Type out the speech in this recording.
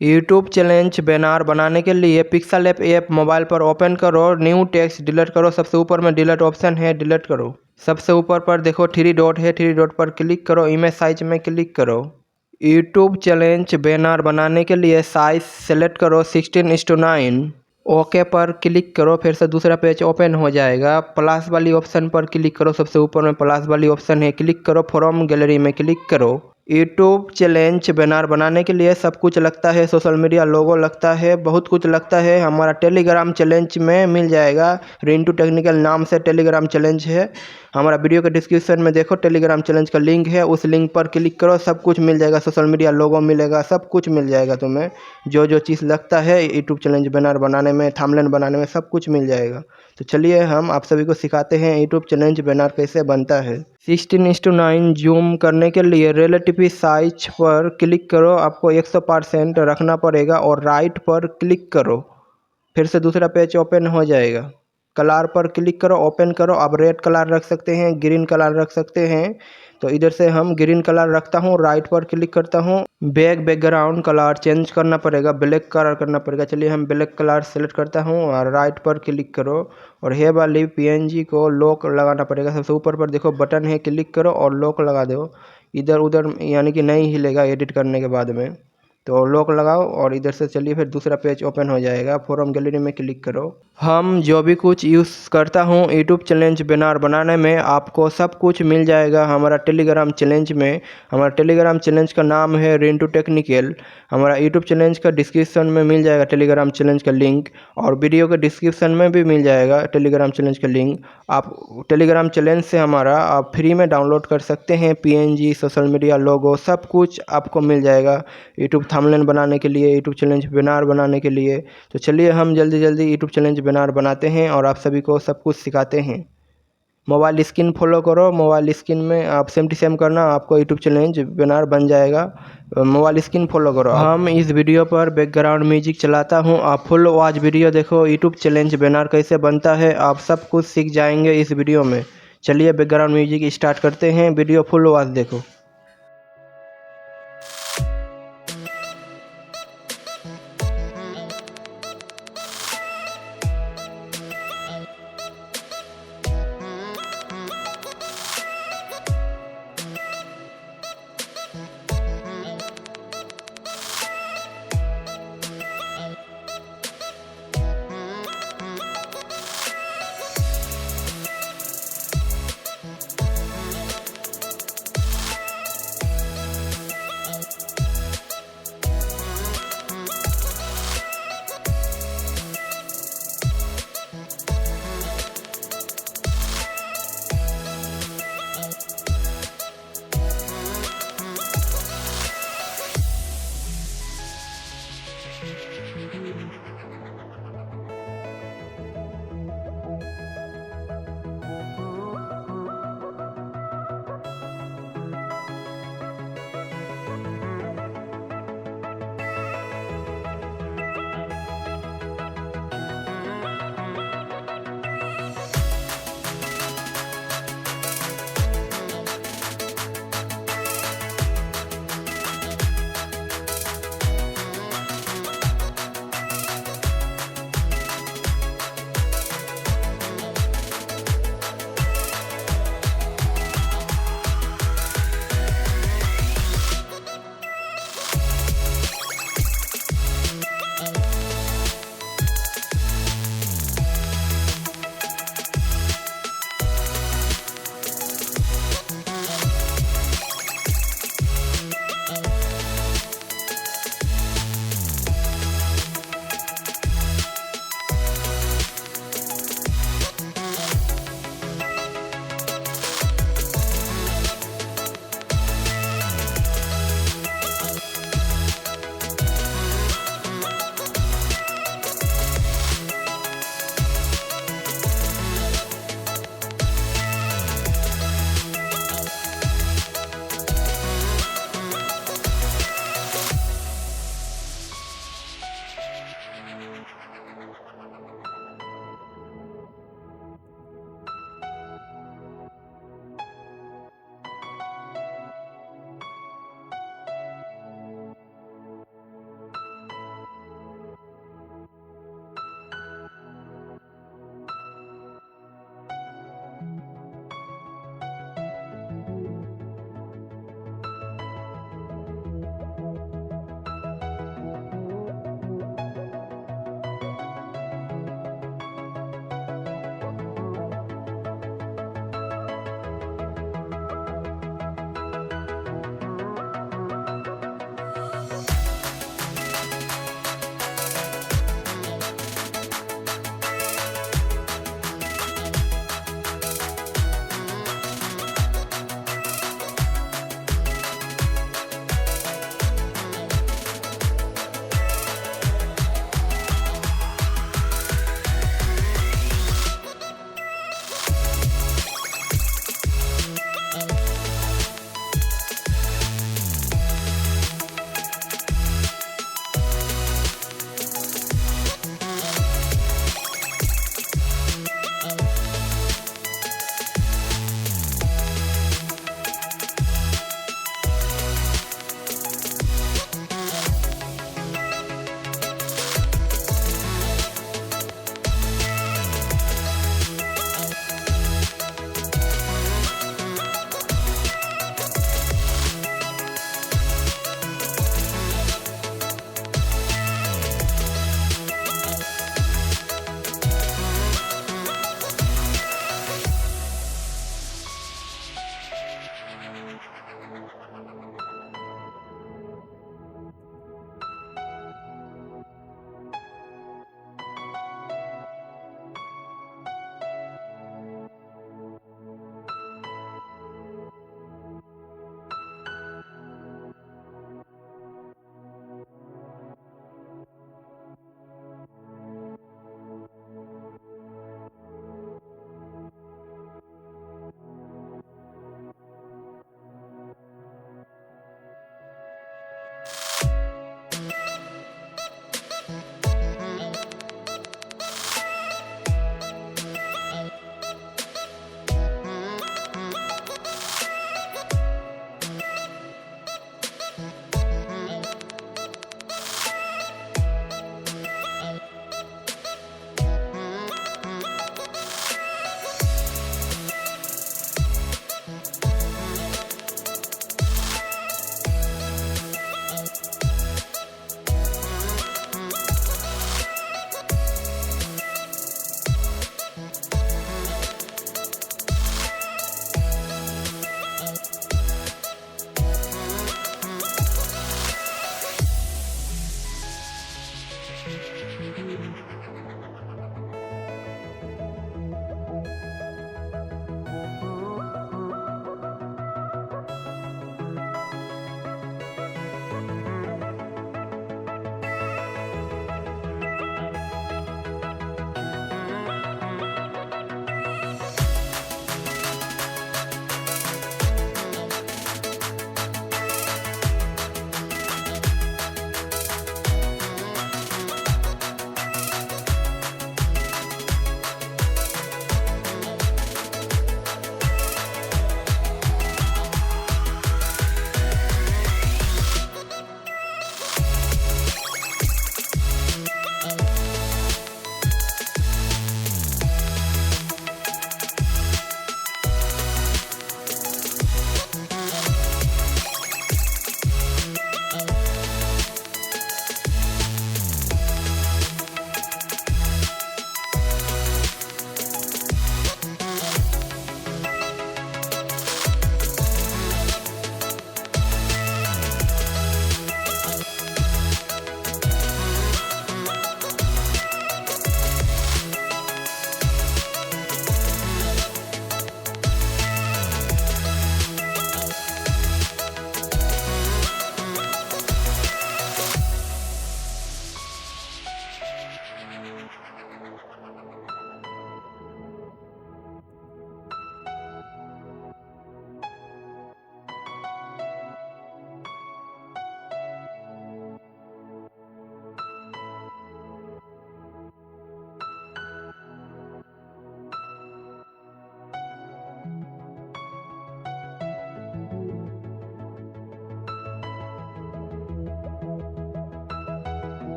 YouTube challenge banner बनाने के लिए पिक्सेलैब ऐप मोबाइल पर ओपन करो, न्यू टेक्स्ट डिलीट करो, सबसे ऊपर में डिलीट ऑप्शन है, डिलीट करो। सबसे ऊपर पर देखो थ्री डॉट है, थ्री डॉट पर क्लिक करो, इमेज साइज में क्लिक करो। यूट्यूब चैलेंज बैनर बनाने के लिए साइज सेलेक्ट करो 16:9। ओके पर क्लिक करो, फिर से दूसरा पेज ओपन हो जाएगा। प्लस वाली ऑप्शन पर क्लिक करो, सबसे ऊपर में प्लस वाली ऑप्शन है, क्लिक करो, फ्रॉम गैलरी में क्लिक करो। यूट्यूब चैलेंज बैनर बनाने के लिए सब कुछ लगता है, सोशल मीडिया लोगो लगता है, बहुत कुछ लगता है। हमारा टेलीग्राम चैलेंज में मिल जाएगा, रिंटू टेक्निकल नाम से टेलीग्राम चैलेंज है। हमारा वीडियो के डिस्क्रिप्शन में देखो टेलीग्राम चैलेंज का लिंक है, उस लिंक पर क्लिक करो, सब कुछ मिल जाएगा, सोशल मीडिया लोगो मिलेगा, सब कुछ मिल जाएगा तुम्हें। जो जो चीज़ लगता है यूट्यूब चैलेंज बैनर बनाने में, थंबनेल बनाने में, सब कुछ मिल जाएगा। तो चलिए हम आप सभी को सिखाते हैं यूट्यूब चैलेंज बैनर कैसे बनता है। 16:9 जूम करने के लिए रिलेटिव साइज पर क्लिक करो, आपको 100% रखना पड़ेगा और राइट पर क्लिक करो, फिर से दूसरा पेज ओपन हो जाएगा। कलर पर क्लिक करो, ओपन करो। आप रेड कलर रख सकते हैं, ग्रीन कलर रख सकते हैं, तो इधर से हम ग्रीन कलर रखता हूँ। राइट पर क्लिक करता हूँ, बैकग्राउंड कलर चेंज करना पड़ेगा, ब्लैक कलर करना पड़ेगा। चलिए हम ब्लैक कलर सेलेक्ट करता हूँ और राइट पर क्लिक करो और ये वाली पीएनजी को लॉक लगाना पड़ेगा। सबसे ऊपर पर देखो बटन है, क्लिक करो और लॉक लगा दो। इधर उधर यानी कि नहीं हिलेगा एडिट करने के बाद में, तो लॉक लगाओ और इधर से चलिए फिर दूसरा पेज ओपन हो जाएगा। फोरम गैलरी में क्लिक करो। हम जो भी कुछ यूज़ करता हूँ यूट्यूब चैलेंज बैनर बनाने में, आपको सब कुछ मिल जाएगा हमारा टेलीग्राम चैलेंज में। हमारा टेलीग्राम चैलेंज का नाम है रिंटू टेक्निकल। हमारा यूट्यूब चैलेंज का डिस्क्रिप्शन में मिल जाएगा टेलीग्राम चैलेंज का लिंक, और वीडियो के डिस्क्रिप्शन में भी मिल जाएगा टेलीग्राम चैलेंज का लिंक। आप टेलीग्राम चैलेंज से हमारा आप फ्री में डाउनलोड कर सकते हैं, पीएनजी, सोशल मीडिया लोगो, सब कुछ आपको मिल जाएगा यूट्यूब थंबनेल बनाने के लिए, यूट्यूब चैलेंज बैनर बनाने के लिए। तो चलिए हम जल्दी जल्दी यूट्यूब चैलेंज बैनर बनाते हैं और आप सभी को सब कुछ सिखाते हैं। मोबाइल स्क्रीन फॉलो करो, मोबाइल स्क्रीन में आप सेम टू सेम करना, आपको यूट्यूब चैलेंज बैनर बन जाएगा। मोबाइल स्क्रीन फॉलो करो। हम इस वीडियो पर बैकग्राउंड म्यूजिक चलाता हूँ, आप फुल वॉच वीडियो देखो, यूट्यूब चैलेंज बैनर कैसे बनता है आप सब कुछ सीख जाएंगे इस वीडियो में। चलिए बैकग्राउंड म्यूजिक स्टार्ट करते हैं, वीडियो फुल वॉच देखो।